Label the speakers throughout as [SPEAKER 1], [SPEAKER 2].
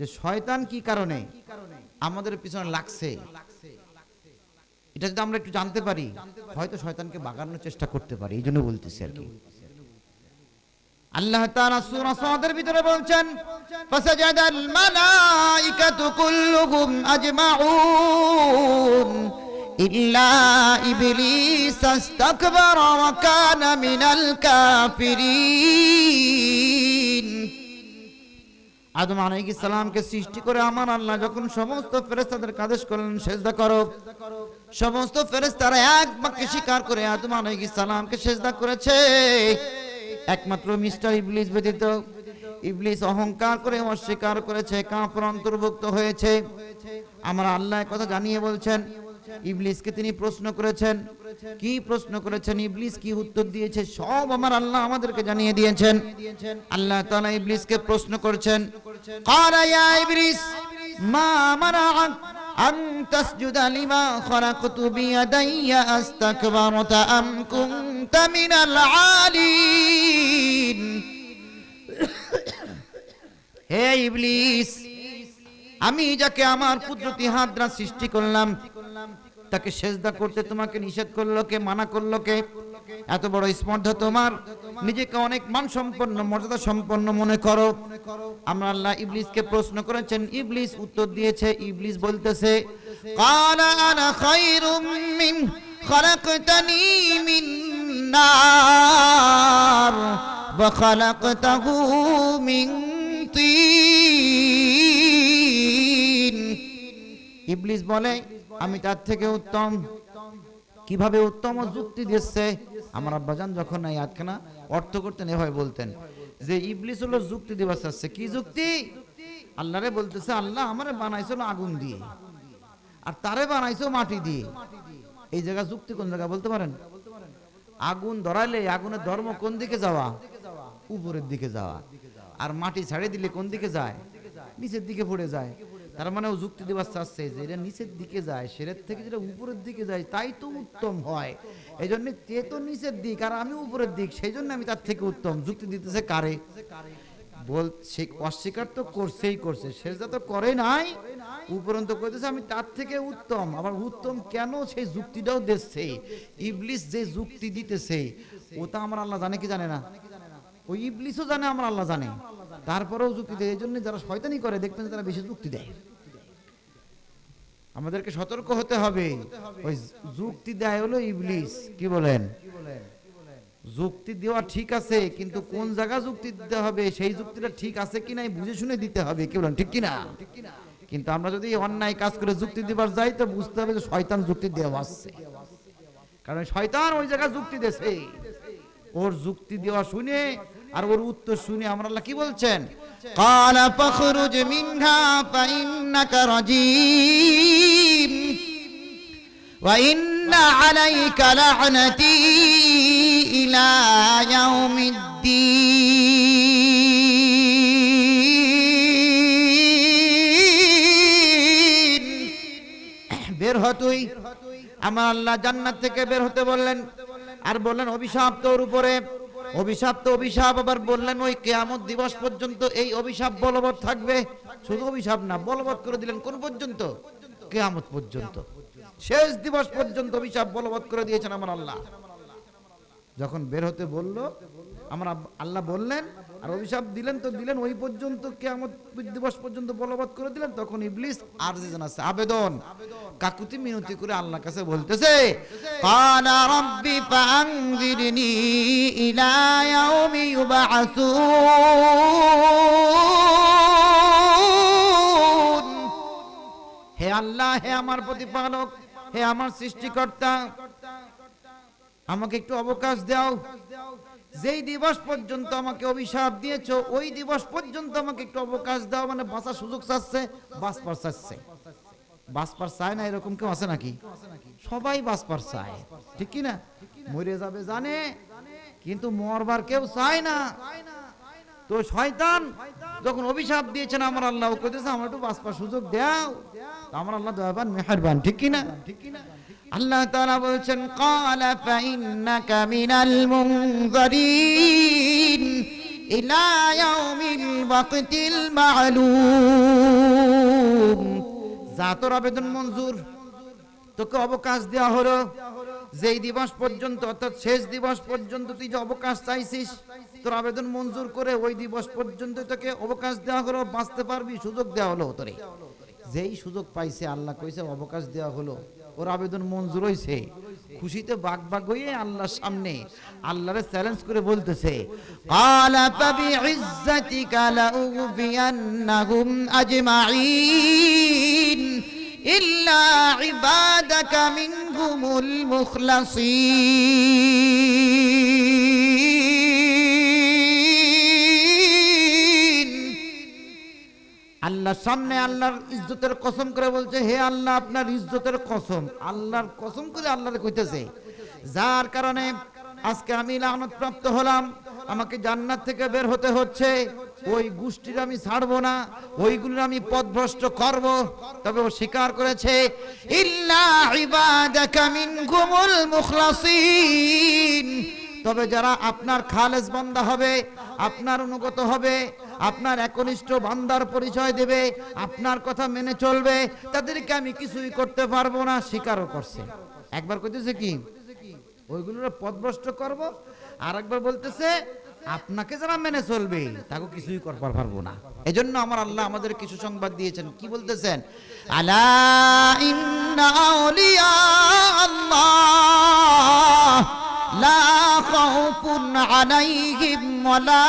[SPEAKER 1] যে শয়তান কি কারণে আমাদের পিছনে লাগছে, এটা যদি আমরা একটু জানতে পারি হয়তো শয়তানকে বাগানোর চেষ্টা করতে পারি। এই জন্য বলতেছি আর কি। আল্লাহ তাআলা সূরা সাদের ভিতরে বলছেন ফাসাজাদাল মালাইকাতু কুল্লুহুম আজমাউন ইল্লা ইবলিস ইসতাকবারা ওয়া কানা মিনাল কাফিরিন। আদম আলাইহিস সালামকে সৃষ্টি করে আমার আল্লাহ যখন সমস্ত ফেরেশতাদেরকে আদেশ করলেন সিজদা করো, সমস্ত ফেরেশতারা এক বাক্যে স্বীকার করে আদম আলাইহিস সালামকে সিজদা করেছে, একমাত্র মিস্টার ইবলিস ব্যতীত। ইবলিস অহংকার করে অস্বীকার করেছে, কাফের অন্তর্ভুক্ত হয়েছে। আমার আল্লাহ কথা জানিয়ে বলছেন ইবলিসকে তিনি প্রশ্ন করেছেন। কি প্রশ্ন করেছেন, ইবলিস কি উত্তর দিয়েছে, সব আমার আল্লাহ আমাদেরকে জানিয়ে দিয়েছেন। আল্লাহ তাআলা ইবলিসকে প্রশ্ন করছেন ক্বালা ইয়া ইবলিস মা মানাআক আন তাসজুদা লিমা খালাকতু বিয়াদাইয়া আস্তাকবারতা আম কুনতা মিনাল আলিন। হে ইবলিস, আমি যাকে আমার কুদরতি হাত দ্বারা সৃষ্টি করলাম তাকে সিজদা করতে তোমাকে নিষেধ করলো কে, মানা করলো কে? এত বড় স্পর্ধা তোমার, নিজেকে অনেক মান সম্পন্ন মর্যাদা সম্পন্ন মনে করো। আমরা আল্লাহ ইবলিসকে প্রশ্ন করেছেন, ইবলিস উত্তর দিয়েছে। ইবলিস বলতেছে ক্বালা আনা খায়রুম মিন খালাকতানি মিন নার ওয়া খালাকতাহু মিন তিন। ইবলিস বলে আমি তার থেকে উত্তম। কিভাবে উত্তম? যুক্তি দিচ্ছে। আমার আব্বাজান যখন এই আয়াতখানা অর্থ করতেন এভাবে বলতেন যে ইবলিস হলো যুক্তি দিবা চাচ্ছে। কি যুক্তি? আল্লাহরে বলতেছে আল্লাহ আমারে বানাইছিল আগুন দিয়ে আর তারে বানাইছো মাটি দিয়ে। এই জায়গা যুক্তি কোন জায়গা বলতে পারেন? আগুন ধরাইলে আগুনের ধর্ম কোন দিকে যাওয়া? উপরের দিকে যাওয়া। আর মাটি ছাড়ে দিলে কোন দিকে যায়? নিচের দিকে পড়ে যায়। তার মানে ও যুক্তি দেওয়ার চাচ্ছে যে এটা নিচের দিকে যায়, সেরের থেকে যেটা উপরের দিকে যায় তাই তো উত্তম হয়। এই জন্য তে তো নিচের দিক আর আমি উপরের দিক, সেই জন্য আমি তার থেকে উত্তম। যুক্তি দিতেছে কারে? বল সে অস্বীকার তো করছেই করছে, সেজদা তো করে নাই, উপরন্ত কইতেছে আমি তার থেকে উত্তম। আবার উত্তম কেন সেই যুক্তিটাও দিচ্ছে। ইবলিস যে যুক্তি দিতেছে ওটা আমার আল্লাহ জানে কি জানে না? ওই ইবলিসও জানে, আমার আল্লাহ জানে, তারপরেও যুক্তি দেয়। এই জন্য যারা শয়তানি করে দেখবেন তারা বেশি যুক্তি দেয়। আমাদেরকে সতর্ক হতে হবে। ওই যুক্তি দেয় হলো ইবলিস। কি বলেন? যুক্তি দেওয়া ঠিক আছে, কিন্তু কোন জায়গা যুক্তি দিতে হবে সেই যুক্তিটা ঠিক আছে কিনা বুঝে শুনে দিতে হবে। কি বলেন? ঠিক কিনা? কিন্তু আমরা যদি অন্যায় কাজ করে যুক্তি দিবার যাই তো বুঝতে হবে যে শয়তান যুক্তি দেওয়া আসছে, কারণ শয়তান ওই জায়গা যুক্তি দেছে। ওর যুক্তি দেওয়া শুনে আর ওর উত্তর শুনে আমার আল্লাহ কি বলছেন? ক্বালা ফাখরুজ মিনহা ফাইন্নাকা রাজীম ওয়া ইন্না আলাইকা লা'নাতি ইলা ইয়াউমিদ্দিন। বের হ তুই। আমার আল্লাহ জান্নাত থেকে বের হতে বললেন আর বললেন অভিশাপ তোর উপরে। অভিশাপ তো অভিশাপ, আবার বললেন ওই কিয়ামত দিবস পর্যন্ত এই অভিশাপ বলবৎ থাকবে। শুধু অভিশাপ না, বলবৎ করে দিলেন কোন পর্যন্ত? কিয়ামত পর্যন্ত, শেষ দিবস পর্যন্ত অভিশাপ বলবৎ করে দিয়েছেন আমার আল্লাহ। যখন বের হতে বলল আমার আল্লাহ বললেন আর অভিশাপ দিলেন তো দিলেন ওই পর্যন্ত, কিয়ামত দিবস পর্যন্ত বলবৎ করে দিলেন। তখন ইবলিস আরজি জানাচ্ছে, আবেদন কাকুতি মিনতি করে আল্লাহর কাছে বলতেছে ক্বালা রাব্বি ফাআনযিরনি ইলা ইয়াউমি ইউবআসুন। হে আল্লাহ, হে আমার প্রতিপালক, হে আমার সৃষ্টিকর্তা, আমাকে একটু অবকাশ দাও। যেই দিবস পর্যন্ত আমাকে অভিশাপ দিয়েছো ওই দিবস পর্যন্ত আমাকে একটু অবকাশ দাও। মানে বাঁচার সুযোগ চাচ্ছে, বাঁচবার চাচ্ছে। বাঁচবার চায় না এরকম কেউ আছে নাকি? সবাই বাঁচবার চায়, ঠিক কি না? মরে যাবে জানে, কিন্তু মরবার কেউ চায় না। তো শয়তান যখন অভিশাপ দিয়েছেন আমার আল্লাহ কইতেছে আমার একটু বাঁচবার সুযোগ দাও। আমার আল্লাহ দয়াবান মেহেরবান, ঠিক কি না? আল্লাহ তাআলা বলছেন ক্বালা ফাইন্নাকা মিনাল মুনযারিন ইলা ইয়াউমিল ওয়াক্তিল মা'লুম। যা তোর আবেদন মঞ্জুর, তোকে অবকাশ দেওয়া হলো যেই দিবস পর্যন্ত, অর্থাৎ শেষ দিবস পর্যন্ত তুই যে অবকাশ চাইছিস, তোর আবেদন মঞ্জুর করে ওই দিবস পর্যন্ত তোকে অবকাশ দেওয়া হলো, বাঁচতে পারবি, সুযোগ দেওয়া হলো তোরে। যেই সুযোগ পাইছে আল্লাহ কইছে অবকাশ দেওয়া হলো, ওর আবেদন মঞ্জুর হইছে, খুশিতে বাগবাগ হয়ে আল্লাহর সামনে আল্লাহরে চ্যালেঞ্জ করে বলতেছে, ক্বালা ফাবিইজ্জাতিকা লাউগফিয়ান্নাহুম আজমাঈন ইল্লা ইবাদাকা মিনহুমুল মুখলাসীন। আল্লাহর সামনে আল্লাহর ইজ্জতের কসম করে বলছে, হে আল্লাহ আপনার ইজ্জতের কসম, আল্লাহর কসম করে আল্লাহরে কইতেছে, যার কারণে আজকে আমি লানত প্রাপ্ত হলাম, আমাকে জান্নাত থেকে বের হতে হচ্ছে, ওই গোষ্ঠীর আমি ছাড়বো না, ওইগুলোর আমি পথভ্রষ্ট করব। তবে ও স্বীকার করেছে, ইল্লা ইবাদাকা মিনহুমুল মুখলাসীন, তবে যারা আপনার খালেস বান্দা হবে, আপনার অনুগত হবে, আপনার একনিষ্ঠ বান্দার পরিচয় দেবে, আপনার কথা মেনে চলবে, তাদেরকে আমি কিছুই করতে পারবো না। স্বীকারও করছে। একবার কইতেছে কি ওইগুলোর পথভ্রষ্ট করব, আর একবার বলতেছে আপনাকে যারা মেনে চলবে তাকে কিছুই করতে পারবো না। এজন্য আমার আল্লাহ আমাদের কিছু সংবাদ দিয়েছেন, কি বলতেছেন, আলা ইন্না আউলিয়া আল্লাহ লা খাউফুন আলাইহিম ওয়া লা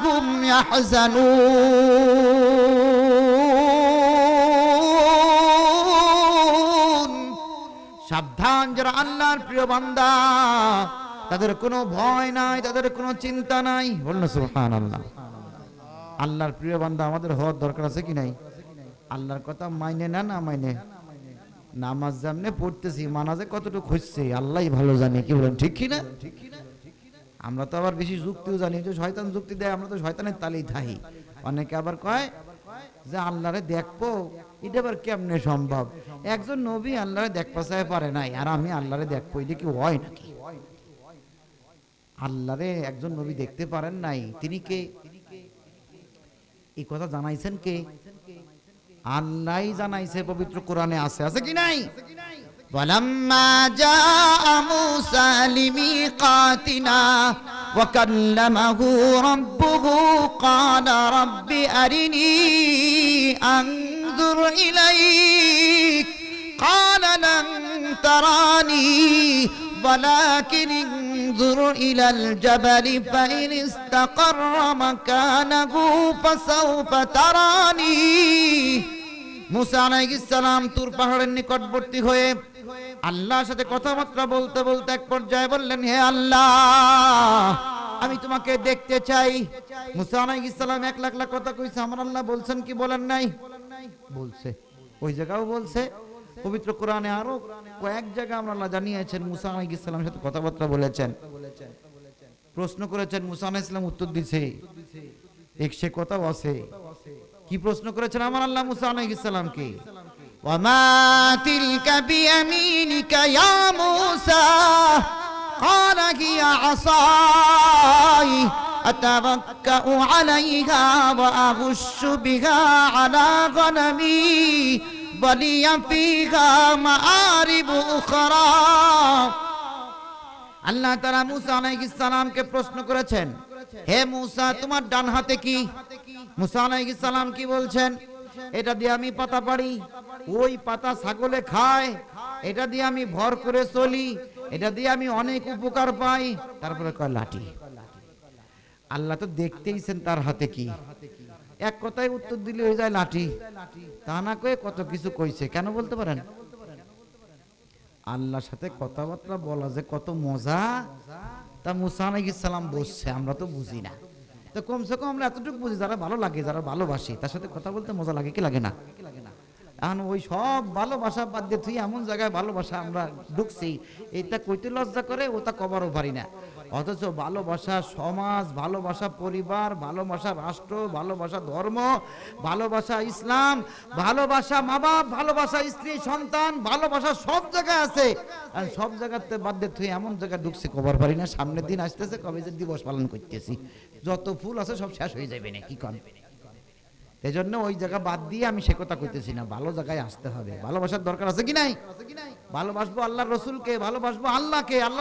[SPEAKER 1] হুম ইয়াহজানুন। সাবধান, যারা আল্লাহর প্রিয় বান্দা তাদের কোনো ভয় নাই, তাদের কোনো চিন্তা নাই। বলুন সুবহানাল্লাহ। আল্লাহর প্রিয় বান্দা আমাদের হওয়ার দরকার আছে কি নাই? আল্লাহর কথা মাইনে না, না মাইনে, নামাজ যেমনে পড়তেছি মানাজে কতটুকু খুঁজছে আল্লাহই ভালো জানে, কি বলেন ঠিক কি না? আমরা তো আবার বেশি যুক্তিও জানি, যে শয়তান যুক্তি দেয়, আমরা তো শয়তানের তালেই থাকি। অনেকে আবার কয় যে আল্লাহরে দেখবো, এটা আবার কেমনে সম্ভব? একজন নবী আল্লাহরে দেখতে চায় পারে নাই, আর আমি আল্লাহরে দেখবো, এটা কি হয় নাকি? আল্লাহরে একজন নবী দেখতে পারেন নাই, তিনি কে? এই কথা জানাইছেন কে? আল্লাহই জানাইছে, পবিত্র কোরআনে আছে, আছে কি নাই? ওয়ালাম্মা জাআ মূসা লিমিকাতিনা ওয়া কাল্লামাহু রাব্বুহু ক্বালা রাব্বি আরিনি আনজুর ইলাইক ক্বালা লান তারানি ولكن انظر إلى الجبل فإن استقر مكانه فسوف تراني। মুসা আলাইহিস সালাম তুর পাহাড়ের নিকটবর্তী হয়ে আল্লাহর সাথে কথাবার্তা বলতে বলতে এক পর্যায়ে বললেন, হে আল্লাহ আমি তোমাকে দেখতে চাই। মুসা আলাইহিস সালাম এক লাখ লাখ কথা কইছে, আমার আল্লাহ বলছেন কি বলেন নাই? বলছে, ওই জায়গাও বলছে। পবিত্র কোরআনে আরো কয়েক জায়গা আমরা আল্লাহ জানিয়েছেন মুসা আলাইহিস সালামের সাথে কথাবার্তা বলেছেন, প্রশ্ন করেছেন, মুসা আলাইহিস সালাম উত্তর দিয়েছে, এক সে কথাও আছে। কি প্রশ্ন করেছেন আমার আল্লাহ মুসা আলাইহিস সালামকে? ওয়া মা তিলকা বিয়ামিনিকা ইয়া মুসা ক্বালা হিয়া আসাই আতাওয়াক্কাউ আলাইহা ওয়া আগুশু বিহা আলা গনামি ওয়ালিয়া ফিহা মাআরিবু উখরা। আল্লাহ তাআলা মুসা আলাইহিস সালামকে প্রশ্ন করেছেন, হে মুসা তোমার ডান হাতে কি? মুসা আলাইহিস সালাম কি বলছেন? এটা দিয়ে আমি পাতা পাড়ি, ওই পাতা ছাগলে খায়, এটা দিয়ে আমি ভর করে চলি, এটা দিয়ে আমি অনেক উপকার পাই। তারপরে কয় লাঠি। আল্লাহ তো দেখতেইছেন তার হাতে কি, এক কথায় উত্তর দিলে হয়ে যায় লাঠি। তা না কয়ে কত কিছু কইছে, কেন বলতে পারেন? আল্লাহর সাথে কথাবার্তা বলা যে কত মজা, তা মুসা আলাইহিস সালাম বলছে, আমরা তো বুঝি না। তো কমসে কম আমরা এতটুকু বুঝি, যারা ভালো লাগে, যারা ভালোবাসি, তার সাথে কথা বলতে মজা লাগে কি লাগে না? এখন ওই সব ভালোবাসা বাদ দিয়ে তুই এমন জায়গায় ভালোবাসা আমরা ঢুকছি, এটা কইতে লজ্জা করে, ওটা কবারও পারি না। অথচ ভালোবাসা সমাজ, ভালোবাসা পরিবার, ভালোবাসা রাষ্ট্র, ভালোবাসা ধর্ম, ভালোবাসা ইসলাম, ভালোবাসা মা বাপ, ভালোবাসা স্ত্রী সন্তান, ভালোবাসা সব জায়গায় আছে। আর সব জায়গাতে বাদ দিয়ে তুই এমন জায়গায় ঢুকছি কবার পারি না। সামনের দিন আসতেছে, কবে যে দিবস পালন করতেছি, যত ফুল আছে সব শেষ হয়ে যাবে না, কি কম এই জন্য ওই জায়গা বাদ দিয়ে আমি সে কথা কইতেছি না, ভালো জায়গায় আসতে হবে। ভালোবাসার দরকার আছে কি নাই? ভালোবাসবো আল্লাহর রসুলকে, ভালোবাসবো আল্লাহকে। আল্লাহ